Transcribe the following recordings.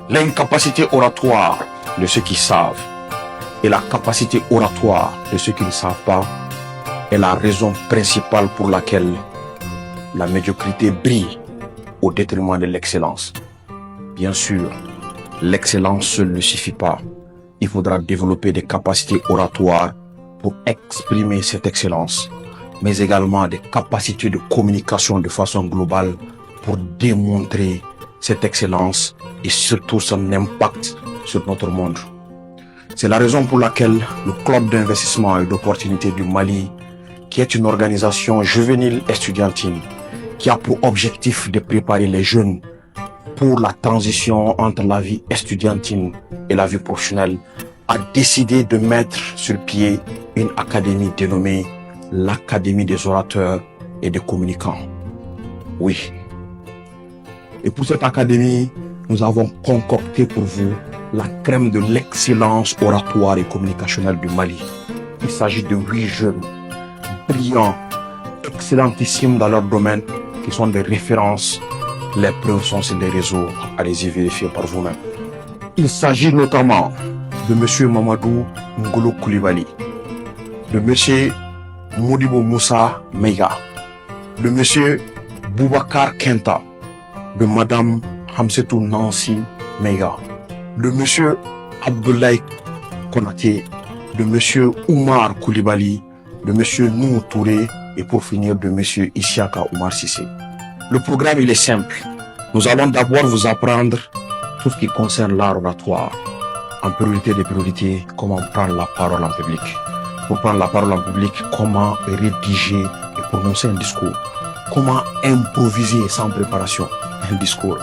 L'incapacité oratoire de ceux qui savent et la capacité oratoire de ceux qui ne savent pas est la raison principale pour laquelle la médiocrité brille au détriment de l'excellence. Bien sûr, l'excellence seule ne suffit pas. Il faudra développer des capacités oratoires pour exprimer cette excellence, mais également des capacités de communication de façon globale pour démontrer cette excellence et surtout son impact sur notre monde. C'est la raison pour laquelle le Club d'investissement et d'opportunités du Mali, qui est une organisation juvénile estudiantine, qui a pour objectif de préparer les jeunes pour la transition entre la vie estudiantine et la vie professionnelle, a décidé de mettre sur pied une académie dénommée l'Académie des orateurs et des communicants. Oui. Et pour cette académie, nous avons concocté pour vous la crème de l'excellence oratoire et communicationnelle du Mali. Il s'agit de 8 jeunes brillants, excellentissimes dans leur domaine, qui sont des références. Les preuves sont sur les réseaux. Allez-y vérifier par vous-même. Il s'agit notamment de M. Mamadou Ngolo Koulibaly, de M. Modibo Moussa Meiga, de M. Boubacar Kenta, de Mme Hamsetou Nancy Meiga, de M. Abdoulaye Konaté, de M. Oumar Koulibaly, de M. Nou Touré et pour finir de M. Isiaka Oumar Sissé. Le programme il est simple. Nous allons d'abord vous apprendre tout ce qui concerne l'art oratoire. En priorité des priorités, comment prendre la parole en public. Pour prendre la parole en public, comment rédiger et prononcer un discours. Comment improviser sans préparation un discours.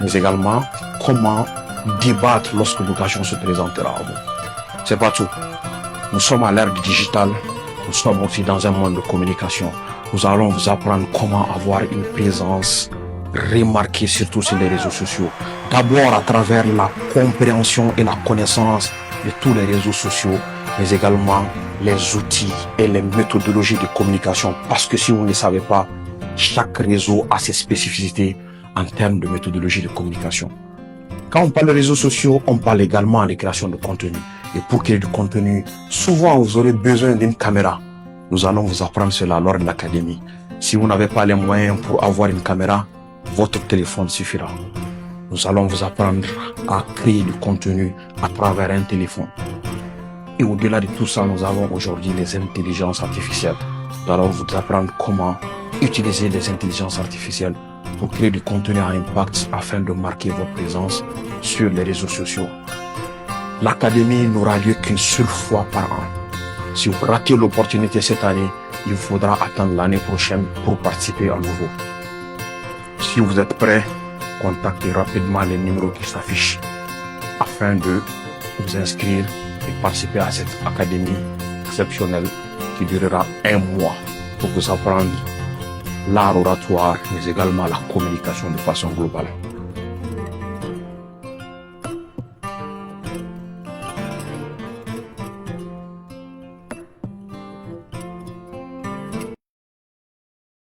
Mais également, comment débattre lorsque l'occasion se présentera à vous. C'est pas tout. Nous sommes à l'ère du digital. Nous sommes aussi dans un monde de communication. Nous allons vous apprendre comment avoir une présence remarquée surtout sur les réseaux sociaux. D'abord à travers la compréhension et la connaissance de tous les réseaux sociaux, mais également les outils et les méthodologies de communication. Parce que si vous ne le savez pas, chaque réseau a ses spécificités en termes de méthodologie de communication. Quand on parle de réseaux sociaux, on parle également de création de contenu. Et pour créer du contenu, souvent vous aurez besoin d'une caméra. Nous allons vous apprendre cela lors de l'académie. Si vous n'avez pas les moyens pour avoir une caméra, votre téléphone suffira. Nous allons vous apprendre à créer du contenu à travers un téléphone. Et au-delà de tout ça, nous avons aujourd'hui les intelligences artificielles. Nous allons vous apprendre comment utiliser les intelligences artificielles pour créer du contenu à impact afin de marquer votre présence sur les réseaux sociaux. L'académie n'aura lieu qu'une seule fois par an. Si vous ratez l'opportunité cette année, il vous faudra attendre l'année prochaine pour participer à nouveau. Si vous êtes prêts, contactez rapidement les numéros qui s'affichent afin de vous inscrire et participer à cette académie exceptionnelle qui durera 1 mois pour vous apprendre l'art oratoire, mais également la communication de façon globale.